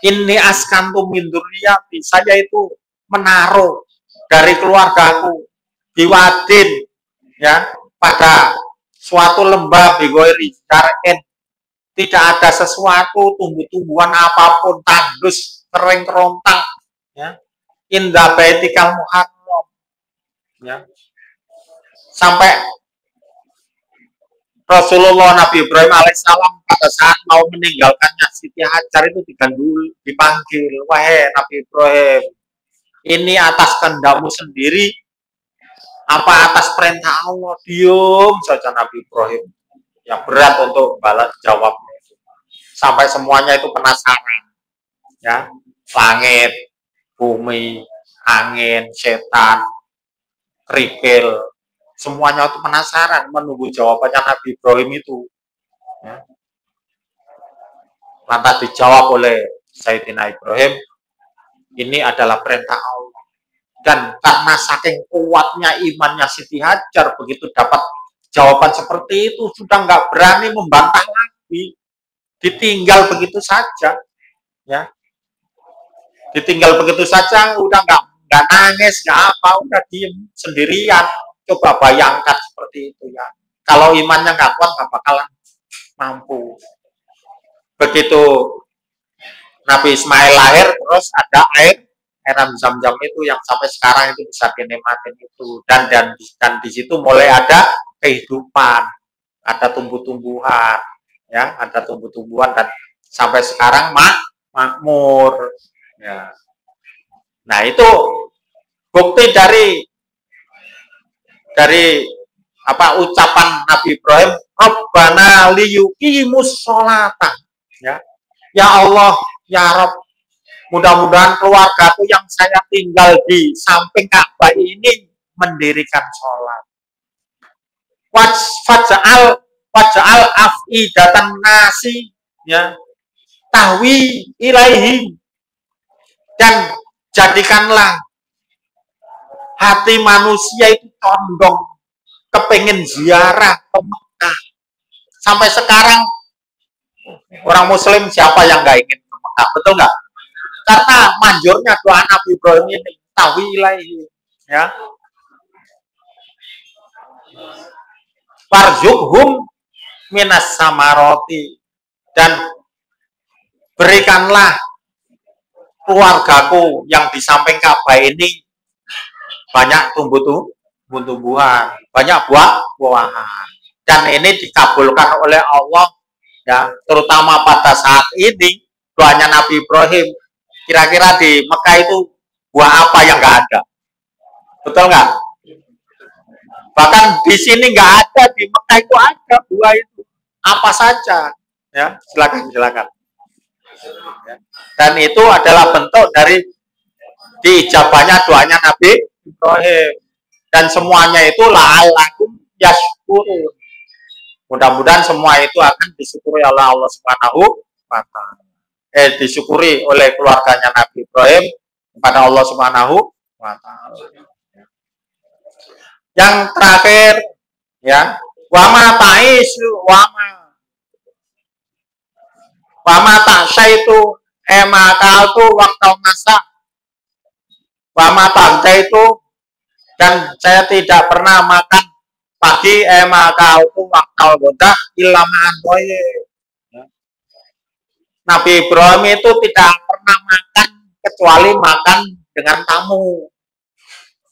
inni askantu min dzurriyyati, saya itu menaruh dari keluargaku biwadin, ya, pada suatu lembah bighairi zar'in, tidak ada sesuatu tumbuh-tumbuhan apapun, tandus, kering kerontang, ya, inda baitikal muharram, ya. Sampai Rasulullah Nabi Ibrahim alaihissalam pada saat mau meninggalkannya Siti Hajar itu dipanggil, wahai Nabi Ibrahim, ini atas kehendakmu sendiri apa atas perintah Allah? Diam saja Nabi Ibrahim. Ya berat untuk balas jawabnya. Sampai semuanya itu penasaran. Ya, langit, bumi, angin, setan, kerikil, semuanya itu penasaran menunggu jawabannya Nabi Ibrahim itu. Ya. Lantas dijawab oleh Sayyidina Ibrahim, ini adalah perintah Allah. Dan karena saking kuatnya imannya Siti Hajar, begitu dapat jawaban seperti itu, sudah nggak berani membantah lagi. Ditinggal begitu saja. Ya. Ditinggal begitu saja, udah nggak nangis, nggak apa, udah diem sendirian. Coba bayangkan seperti itu ya. Kalau imannya nggak kuat, nggak bakalan mampu. Begitu Nabi Ismail lahir, terus ada air Zam-Zam itu yang sampai sekarang itu bisa dinikmatin itu, dan di situ mulai ada kehidupan, ada tumbuh-tumbuhan, ya, ada tumbuh-tumbuhan dan sampai sekarang makmur, ya. Nah itu bukti dari apa ucapan Nabi Ibrahim, Rabbana liyuqimus sholata, ya, ya Allah, ya Rabb, mudah-mudahan keluargaku yang saya tinggal di samping Ka'bah ini mendirikan sholat. Waj'al af'idatan nasi, ya, tahwi ilaihim, dan jadikanlah hati manusia itu condong kepengen ziarah ke Mekah. Sampai sekarang orang Muslim siapa yang nggak ingin ke Mekah, betul nggak? Karena manjurnya doa Nabi Ibrahim ini, tawilaihi, ya, warzuqhum minas samaroti, dan berikanlah keluargaku yang di samping Ka'bah ini banyak tumbuh-tumbuhan, banyak buah-buahan, dan ini dikabulkan oleh Allah Ya, terutama pada saat ini doanya Nabi Ibrahim. Kira-kira di Mekah itu buah apa yang nggak ada? Betul nggak? Bahkan di sini nggak ada, di Mekah itu ada buah itu. Apa saja. Ya, silakan, silakan. Ya. Dan itu adalah bentuk dari diijabahnya doanya Nabi Ibrahim. Dan semuanya itu la'allakum yashkurun. Mudah-mudahan semua itu akan disyukuri oleh Allah Subhanahu wa taala. Disyukuri oleh keluarganya Nabi Ibrahim kepada Allah Subhanahu wa taala. Yang terakhir ya, wama ta'isu wama ta'syaitu maka itu waktu masa wama itu, dan saya tidak pernah makan pagi maka itu waktu godah ilamaan boye. Nabi Ibrahim itu tidak pernah makan kecuali makan dengan tamu.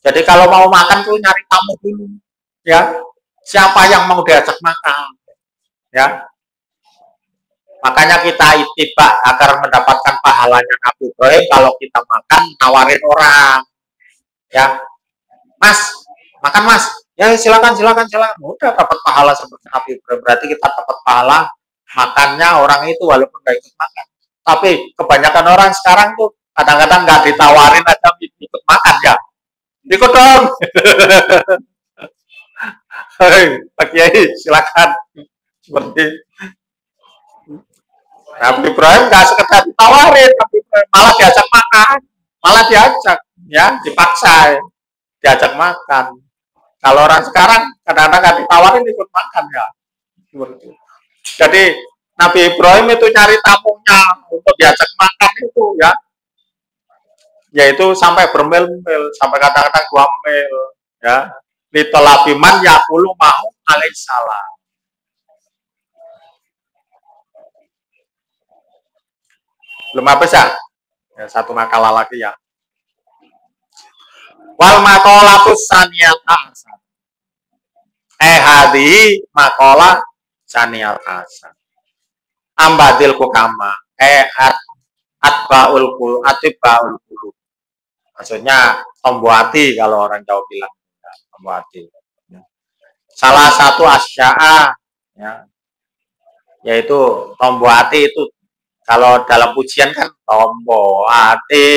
Jadi kalau mau makan tuh nyari tamu dulu, ya. Siapa yang mau diajak makan, ya. Makanya kita ittiba agar mendapatkan pahalanya Nabi Ibrahim. Kalau kita makan, nawarin orang, ya. Mas, makan mas. Ya silakan. Udah dapat pahala seperti Nabi Ibrahim. Berarti kita dapat pahala makannya orang itu walaupun nggak ikut makan. Tapi kebanyakan orang sekarang tuh kadang-kadang nggak ditawarin aja ikut makan ya. Ikut dong. Hei, Pak Kiai, silakan. Seperti Nabi Ibrahim nggak sekedar ditawarin, Nabi Ibrahim malah diajak makan, malah diajak, ya, dipaksa, diajak makan. Kalau orang sekarang kadang-kadang nggak ditawarin ikut makan ya. Jadi Nabi Ibrahim itu nyari tamunya untuk diajak makan itu ya, yaitu sampai bermil-mil, sampai kadang-kadang 2 mil, ya. Litolabiman yakulu mau alaihissalam. Belum habis ya? Ya, satu makalah lagi ya. Wal maqalatus saniyata asar. Hadi maqalah saniyat asar. Ambadil kukama. Atbaul kulu. Maksudnya tombuati kalau orang Jawa bilang. Ya, tombuati. Salah satu asya'a ya, yaitu tombuati itu kalau dalam pujian kan tombo ati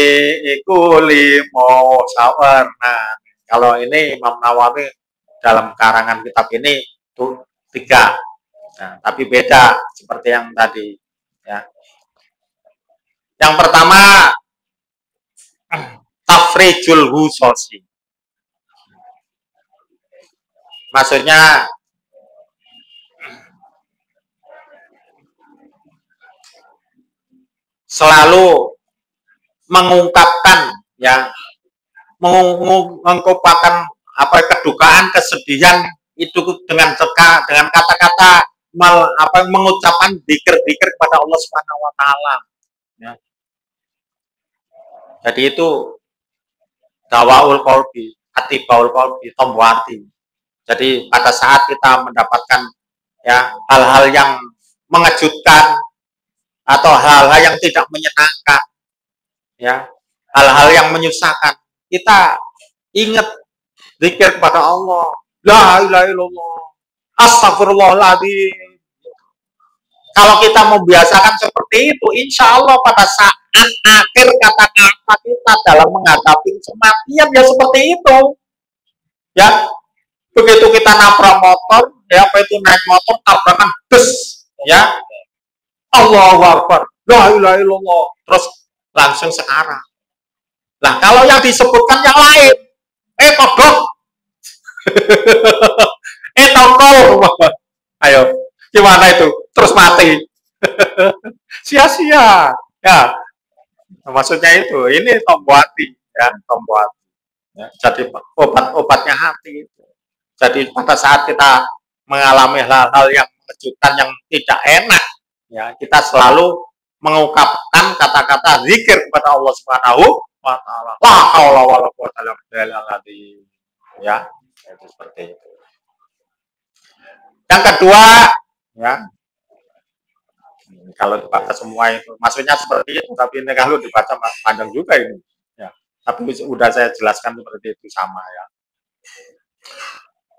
iku limo sawerna. Kalau ini Imam Nawawi dalam karangan kitab ini tuh 3. Nah, tapi beda seperti yang tadi ya. Yang pertama tafrijul husosi. Maksudnya selalu mengungkapkan ya, mengungkapkan apa kedukaan, kesedihan itu dengan kata-kata mengucapkan dzikir kepada Allah Subhanahu wa taala ya. Jadi itu dawaul qalbi, atibaul qalbi, tombo hati. Jadi pada saat kita mendapatkan ya hal-hal yang mengejutkan atau hal-hal yang tidak menyenangkan ya, hal-hal yang menyusahkan, kita ingat zikir kepada Allah, la ilaha illallah, astagfirullahaladzim. Kalau kita membiasakan seperti itu, insya Allah pada saat akhir kata-kata kita dalam menghadapi kematian ya seperti itu ya. Begitu kita nabrak motor ya, apa itu naik motor tabrakan bus ya, Allahu Akbar, la ilaha illallah, terus langsung searah. Nah, kalau yang disebutkan yang lain, kodok, tongkol, ayo, gimana itu? Terus mati, sia-sia, ya. Maksudnya itu, ini tombol hati, ya, tombol hati. Ya, jadi obatnya hati itu. Jadi pada saat kita mengalami hal-hal yang mengejutkan, yang tidak enak, ya, kita selalu mengungkapkan kata-kata zikir kepada Allah Subhanahu wa taala. La haula wala quwwata illa billah. Ya, itu seperti itu. Yang kedua, ya, Kalau dibaca semua itu, maksudnya seperti itu, tapi ini kalau dibaca panjang juga ini. Ya, tapi udah saya jelaskan seperti itu sama ya.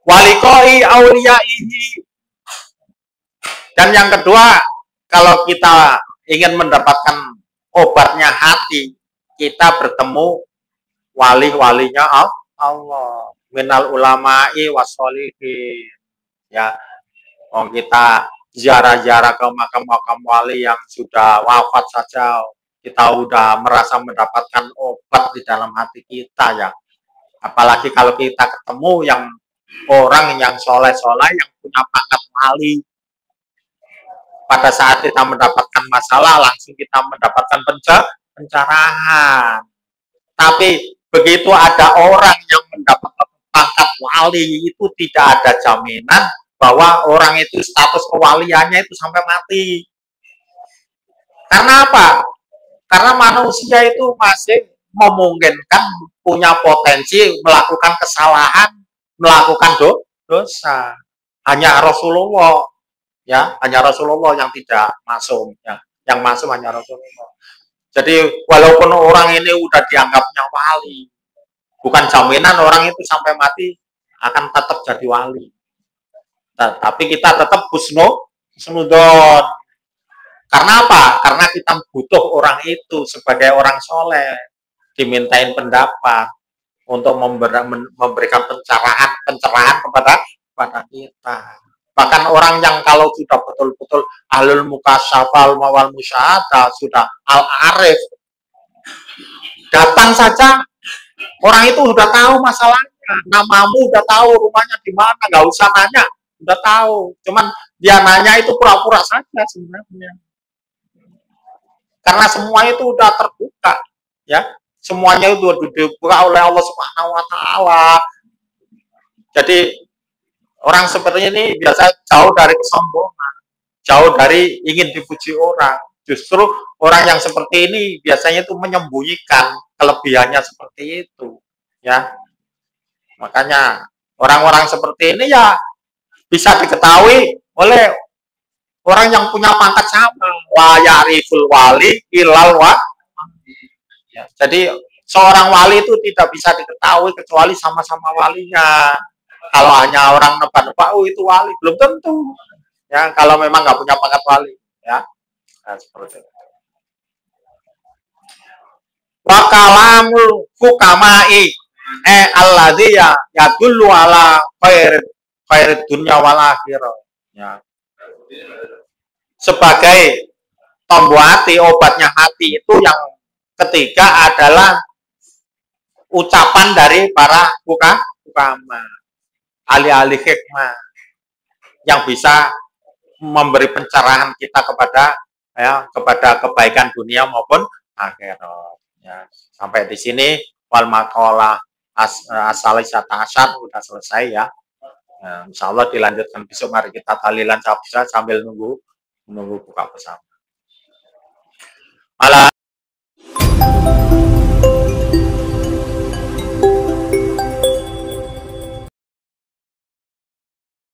Walikoi ini. Dan yang kedua, kalau kita ingin mendapatkan obatnya hati, kita bertemu wali-walinya Allah. Minal ulama'i wassolihin. Ya, kita ziarah-ziarah ke makam-makam wali yang sudah wafat saja, kita udah merasa mendapatkan obat di dalam hati kita ya. Apalagi kalau kita ketemu yang orang yang soleh-soleh yang punya pangkat wali, pada saat kita mendapatkan masalah langsung kita mendapatkan pencerahan. Tapi begitu ada orang yang mendapatkan pangkat wali, itu tidak ada jaminan bahwa orang itu status kewaliannya itu sampai mati. Karena apa? Karena manusia itu masih memungkinkan punya potensi melakukan kesalahan, melakukan dosa. Hanya Rasulullah, ya, hanya Rasulullah yang tidak masuk, ya. Yang masuk hanya Rasulullah. Jadi walaupun orang ini udah dianggapnya wali, bukan jaminan orang itu sampai mati akan tetap jadi wali. Nah, tapi kita tetap husnudon. Karena apa? Karena kita butuh orang itu sebagai orang soleh, dimintain pendapat untuk memberikan pencerahan kepada kita. Bahkan orang yang kalau sudah betul-betul ahlul mukasyafal mawal musyahada, sudah al-arif, datang saja orang itu sudah tahu masalahnya, namamu udah tahu, rumahnya di mana, nggak usah nanya, udah tahu. Cuman dia nanya itu pura-pura saja sebenarnya. Karena semua itu udah terbuka, ya. Semuanya itu dibuka oleh Allah Subhanahu wa taala. Jadi orang seperti ini biasa jauh dari kesombongan, jauh dari ingin dipuji orang. Justru orang yang seperti ini biasanya itu menyembunyikan kelebihannya seperti itu, ya. Makanya orang-orang seperti ini ya bisa diketahui oleh orang yang punya pangkat sama. Wa ya'riful wali ilal wa. Ya, jadi seorang wali itu tidak bisa diketahui kecuali sama-sama walinya. Kalau hanya orang nebak-nebak, oh itu wali, belum tentu. Ya, kalau memang nggak punya pangkat wali, ya. Nah, seperti itu. Wa kalamul hukama'i alladzi yadullu ala khairid dunya wal akhirah. Ya. Sebagai tombol hati, obatnya hati itu yang ketiga adalah ucapan dari para ulama, ahli-ahli hikmah yang bisa memberi pencerahan kita kepada kebaikan dunia maupun akhirat. Ya. Sampai di sini wal maqalah asalisata asyar sudah selesai ya. Nah, insya Allah dilanjutkan besok, mari kita tahlilan sambil nunggu buka bersama.